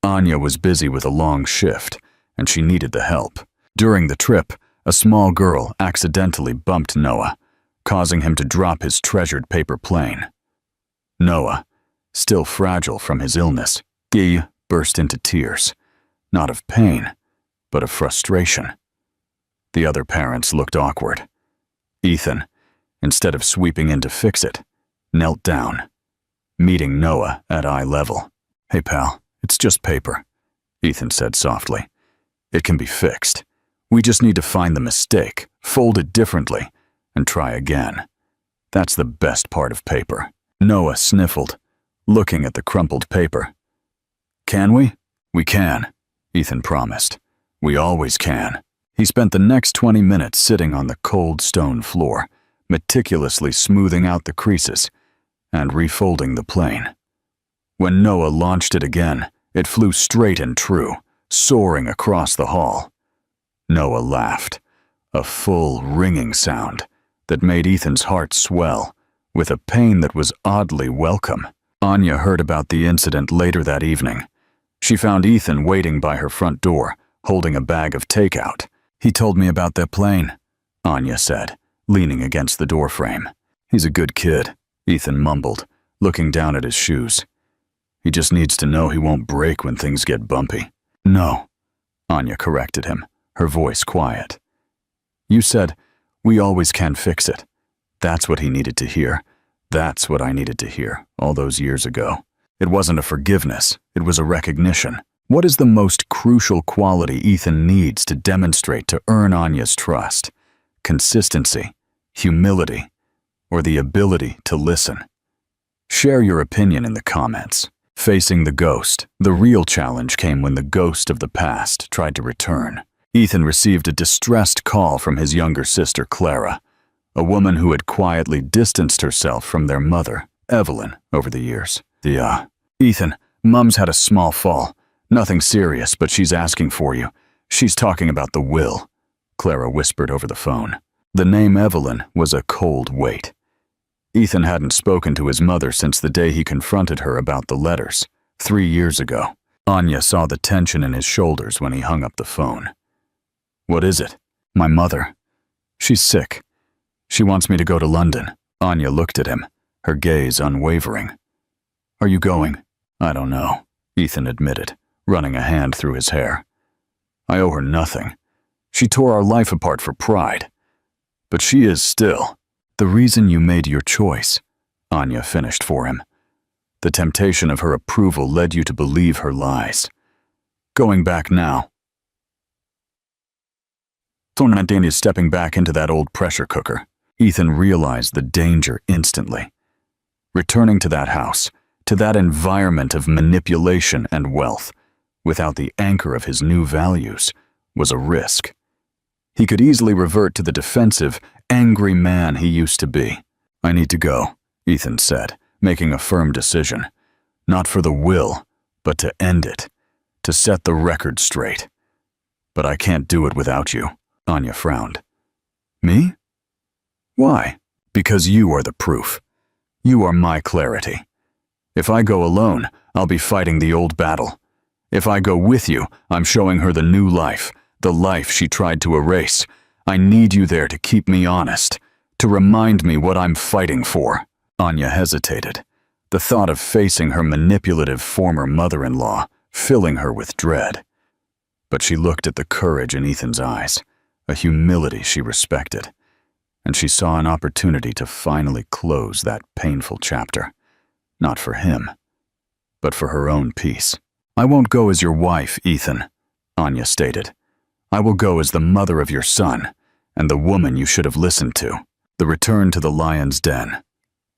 Anya was busy with a long shift, and she needed the help. During the trip, a small girl accidentally bumped Noah, causing him to drop his treasured paper plane. Noah, still fragile from his illness, he burst into tears, not of pain, but of frustration. The other parents looked awkward. Ethan, instead of sweeping in to fix it, knelt down, meeting Noah at eye level. "Hey pal, it's just paper," Ethan said softly. "It can be fixed. We just need to find the mistake, fold it differently, and try again. That's the best part of paper." Noah sniffled, looking at the crumpled paper. "Can we?" "We can," Ethan promised. "We always can." He spent the next 20 minutes sitting on the cold stone floor, meticulously smoothing out the creases and refolding the plane. When Noah launched it again, it flew straight and true, soaring across the hall. Noah laughed, a full, ringing sound that made Ethan's heart swell, with a pain that was oddly welcome. Anya heard about the incident later that evening. She found Ethan waiting by her front door, holding a bag of takeout. "He told me about that plane," Anya said, leaning against the doorframe. "He's a good kid," Ethan mumbled, looking down at his shoes. "He just needs to know he won't break when things get bumpy." "No," Anya corrected him, her voice quiet. "You said, 'We always can fix it.' That's what he needed to hear. That's what I needed to hear all those years ago. It wasn't a forgiveness, it was a recognition. What is the most crucial quality Ethan needs to demonstrate to earn Anya's trust? Consistency, humility, or the ability to listen? Share your opinion in the comments. Facing the ghost, the real challenge came when the ghost of the past tried to return. Ethan received a distressed call from his younger sister, Clara, a woman who had quietly distanced herself from their mother, Evelyn, over the years. "Ethan, Mom's had a small fall. Nothing serious, but she's asking for you. She's talking about the will," Clara whispered over the phone. The name Evelyn was a cold weight. Ethan hadn't spoken to his mother since the day he confronted her about the letters, 3 years ago. Anya saw the tension in his shoulders when he hung up the phone. "What is it?" "My mother. She's sick. She wants me to go to London." Anya looked at him, her gaze unwavering. "Are you going?" "I don't know," Ethan admitted, running a hand through his hair. "I owe her nothing. She tore our life apart for pride. But she is still." "The reason you made your choice," Anya finished for him. "The temptation of her approval led you to believe her lies. Going back now." Tonantani is stepping back into that old pressure cooker. Ethan realized the danger instantly. Returning to that house, to that environment of manipulation and wealth, without the anchor of his new values, was a risk. He could easily revert to the defensive, angry man he used to be. "I need to go," Ethan said, making a firm decision. Not for the will, but to end it, to set the record straight. "But I can't do it without you," Anya frowned. "Me? Why?" "Because you are the proof. You are my clarity. If I go alone, I'll be fighting the old battle. If I go with you, I'm showing her the new life, the life she tried to erase. I need you there to keep me honest, to remind me what I'm fighting for." Anya hesitated, the thought of facing her manipulative former mother-in-law filling her with dread. But she looked at the courage in Ethan's eyes, a humility she respected, and she saw an opportunity to finally close that painful chapter. Not for him, but for her own peace. "I won't go as your wife, Ethan," Anya stated. "I will go as the mother of your son, and the woman you should have listened to." The return to the lion's den.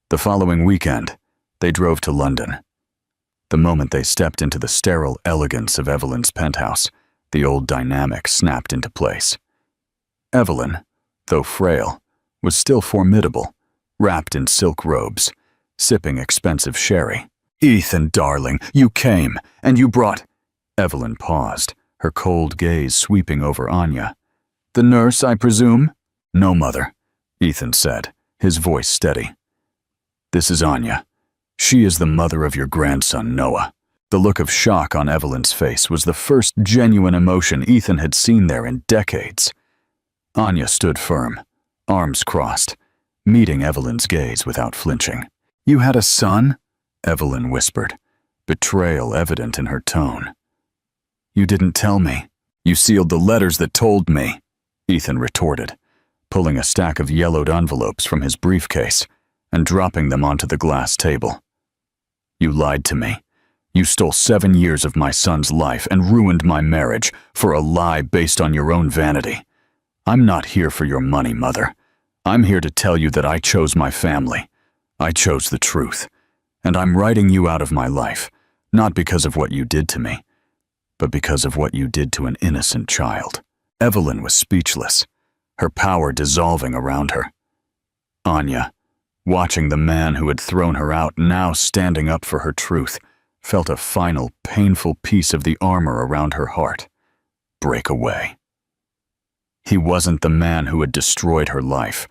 The following weekend, they drove to London. The moment they stepped into the sterile elegance of Evelyn's penthouse, the old dynamic snapped into place. Evelyn, though frail, was still formidable, wrapped in silk robes, sipping expensive sherry. "Ethan, darling, you came, and you brought—" Evelyn paused, her cold gaze sweeping over Anya. "The nurse, I presume?" "No, mother," Ethan said, his voice steady. "This is Anya. She is the mother of your grandson, Noah." The look of shock on Evelyn's face was the first genuine emotion Ethan had seen there in decades. Anya stood firm, arms crossed, meeting Evelyn's gaze without flinching. "You had a son?" Evelyn whispered, betrayal evident in her tone. "You didn't tell me. You sealed the letters that told me," Ethan retorted, pulling a stack of yellowed envelopes from his briefcase and dropping them onto the glass table. You lied to me. You stole 7 years of my son's life and ruined my marriage for a lie based on your own vanity. I'm not here for your money, Mother. I'm here to tell you that I chose my family. I chose the truth. And I'm writing you out of my life, not because of what you did to me, but because of what you did to an innocent child." Evelyn was speechless, her power dissolving around her. Anya, watching the man who had thrown her out now standing up for her truth, felt a final, painful piece of the armor around her heart break away. He wasn't the man who had destroyed her life.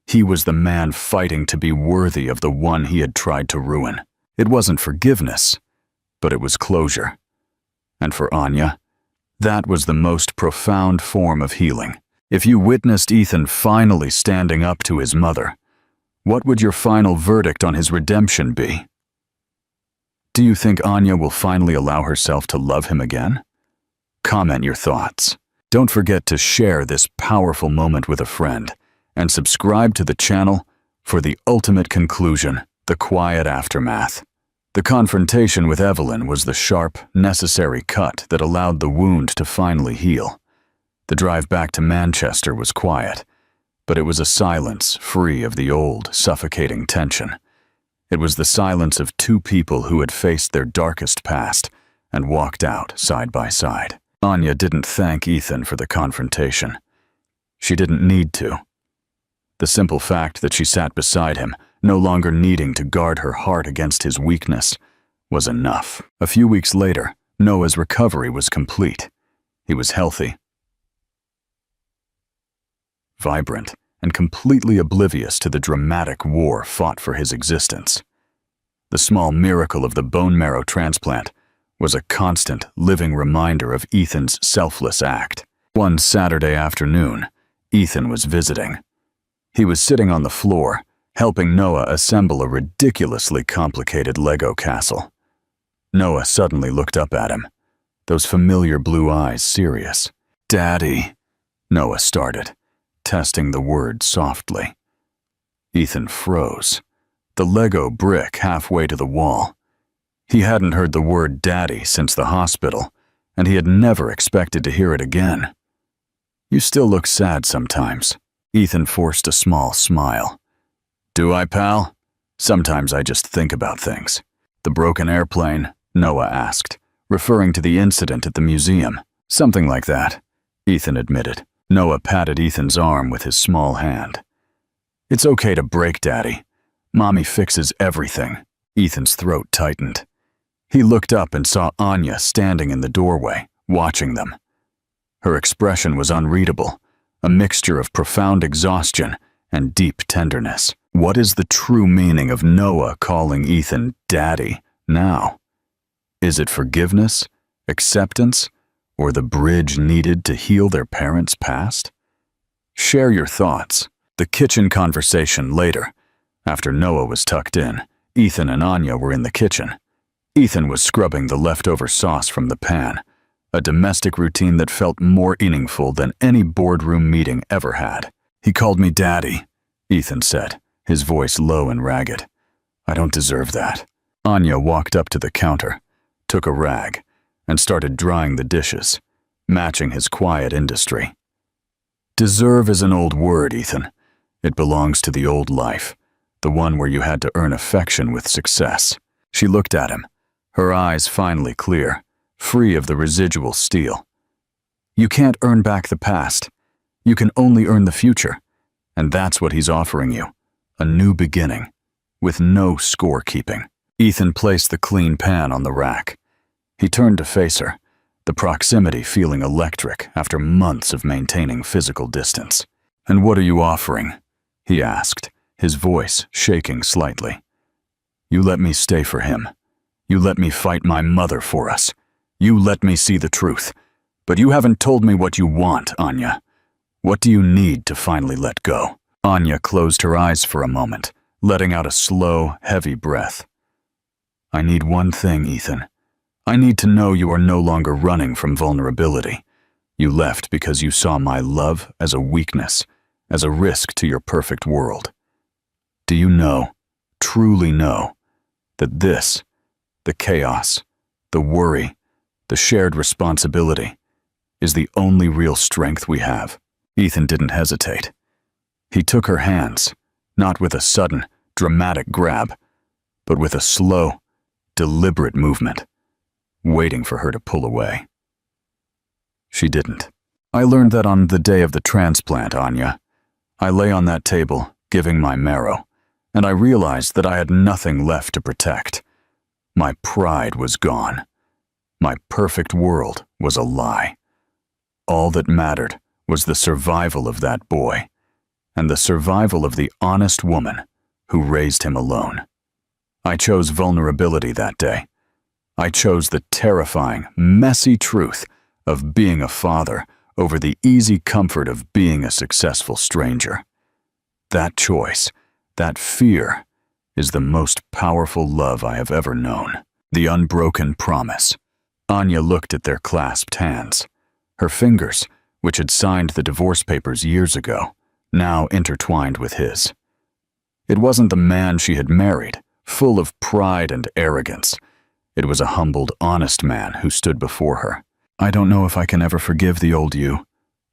He was the man fighting to be worthy of the one he had tried to ruin. It wasn't forgiveness, but it was closure. And for Anya, that was the most profound form of healing. If you witnessed Ethan finally standing up to his mother, what would your final verdict on his redemption be? Do you think Anya will finally allow herself to love him again? Comment your thoughts. Don't forget to share this powerful moment with a friend, and subscribe to the channel for the ultimate conclusion, the quiet aftermath. The confrontation with Evelyn was the sharp, necessary cut that allowed the wound to finally heal. The drive back to Manchester was quiet, but it was a silence free of the old, suffocating tension. It was the silence of two people who had faced their darkest past and walked out side by side. Anya didn't thank Ethan for the confrontation. She didn't need to. The simple fact that she sat beside him, no longer needing to guard her heart against his weakness, was enough. A few weeks later, Noah's recovery was complete. He was healthy, vibrant, and completely oblivious to the dramatic war fought for his existence. The small miracle of the bone marrow transplant was a constant, living reminder of Ethan's selfless act. One Saturday afternoon, Ethan was visiting. He was sitting on the floor, helping Noah assemble a ridiculously complicated Lego castle. Noah suddenly looked up at him, those familiar blue eyes serious. "Daddy," Noah started, testing the word softly. Ethan froze, the Lego brick halfway to the wall. He hadn't heard the word daddy since the hospital, and he had never expected to hear it again. "You still look sad sometimes." Ethan forced a small smile. "Do I, pal? Sometimes I just think about things." "The broken airplane?" Noah asked, referring to the incident at the museum. "Something like that," Ethan admitted. Noah patted Ethan's arm with his small hand. "It's okay to break, Daddy. Mommy fixes everything." Ethan's throat tightened. He looked up and saw Anya standing in the doorway, watching them. Her expression was unreadable, a mixture of profound exhaustion and deep tenderness. What is the true meaning of Noah calling Ethan Daddy now? Is it forgiveness, acceptance, or the bridge needed to heal their parents' past? Share your thoughts. The kitchen conversation later. After Noah was tucked in, Ethan and Anya were in the kitchen. Ethan was scrubbing the leftover sauce from the pan, a domestic routine that felt more meaningful than any boardroom meeting ever had. "He called me Daddy," Ethan said, his voice low and ragged. "I don't deserve that." Anya walked up to the counter, took a rag, and started drying the dishes, matching his quiet industry. "Deserve is an old word, Ethan. It belongs to the old life, the one where you had to earn affection with success." She looked at him, her eyes finally clear, free of the residual steel. "You can't earn back the past. You can only earn the future. And that's what he's offering you, a new beginning, with no scorekeeping." Ethan placed the clean pan on the rack. He turned to face her, the proximity feeling electric after months of maintaining physical distance. "And what are you offering?" he asked, his voice shaking slightly. "You let me stay for him. You let me fight my mother for us. You let me see the truth. But you haven't told me what you want, Anya. What do you need to finally let go?" Anya closed her eyes for a moment, letting out a slow, heavy breath. "I need one thing, Ethan. I need to know you are no longer running from vulnerability. You left because you saw my love as a weakness, as a risk to your perfect world. Do you know, truly know, that this the chaos, the worry, the shared responsibility is the only real strength we have. Ethan didn't hesitate. He took her hands, not with a sudden, dramatic grab, but with a slow, deliberate movement, waiting for her to pull away. She didn't. I learned that on the day of the transplant, Anya. I lay on that table, giving my marrow, and I realized that I had nothing left to protect. My pride was gone. My perfect world was a lie. All that mattered was the survival of that boy, and the survival of the honest woman who raised him alone. I chose vulnerability that day. I chose the terrifying, messy truth of being a father over the easy comfort of being a successful stranger. That choice, that fear, is the most powerful love I have ever known. The unbroken promise. Anya looked at their clasped hands. Her fingers, which had signed the divorce papers years ago, now intertwined with his. It wasn't the man she had married, full of pride and arrogance. It was a humbled, honest man who stood before her. "I don't know if I can ever forgive the old you,"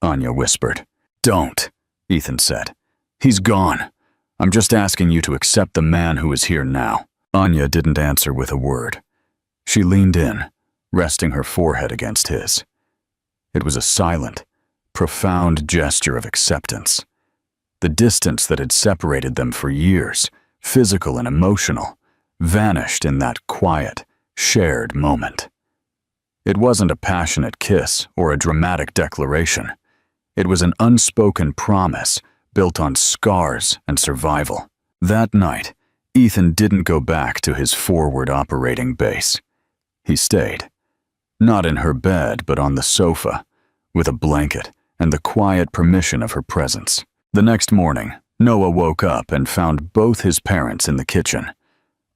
Anya whispered. "Don't," Ethan said. "He's gone. I'm just asking you to accept the man who is here now." Anya didn't answer with a word. She leaned in, resting her forehead against his. It was a silent, profound gesture of acceptance. The distance that had separated them for years, physical and emotional, vanished in that quiet, shared moment. It wasn't a passionate kiss or a dramatic declaration. It was an unspoken promise built on scars and survival. That night, Ethan didn't go back to his forward operating base. He stayed. Not in her bed, but on the sofa, with a blanket and the quiet permission of her presence. The next morning, Noah woke up and found both his parents in the kitchen.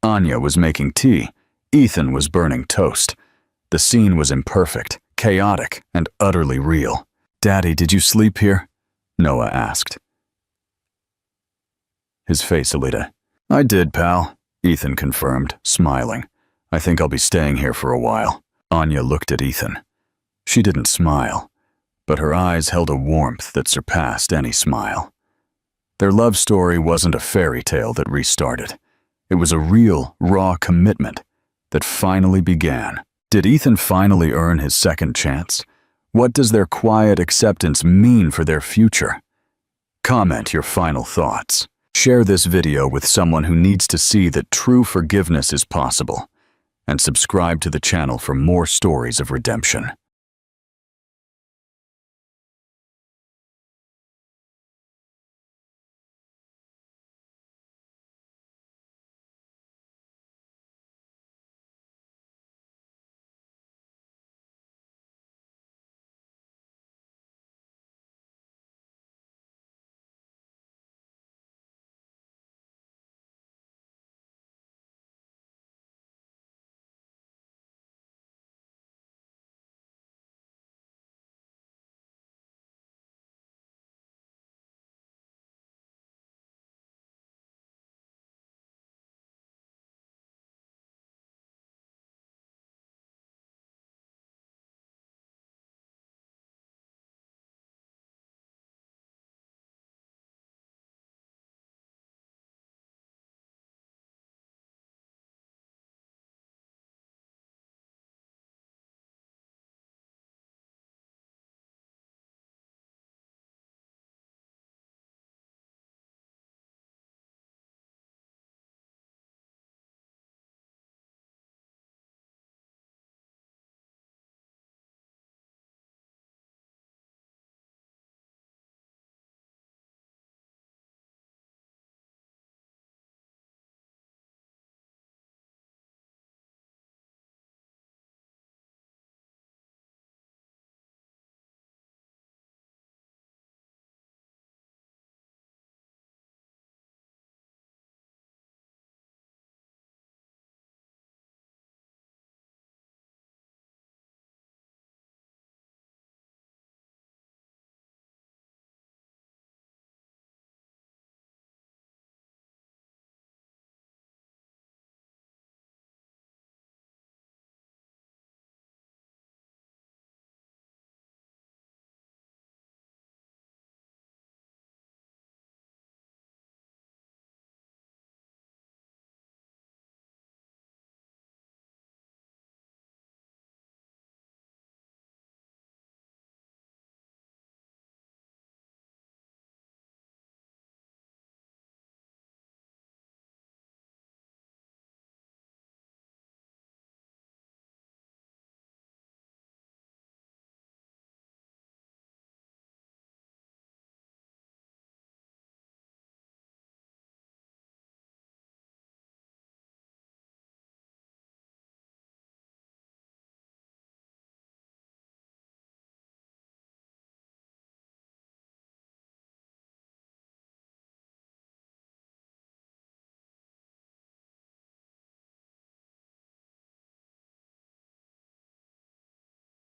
Anya was making tea. Ethan was burning toast. The scene was imperfect, chaotic, and utterly real. "Daddy, did you sleep here?" Noah asked. His face lit. "I did, pal," Ethan confirmed, smiling. "I think I'll be staying here for a while." Anya looked at Ethan. She didn't smile, but her eyes held a warmth that surpassed any smile. Their love story wasn't a fairy tale that restarted. It was a real, raw commitment that finally began. Did Ethan finally earn his second chance? What does their quiet acceptance mean for their future? Comment your final thoughts. Share this video with someone who needs to see that true forgiveness is possible. And subscribe to the channel for more stories of redemption.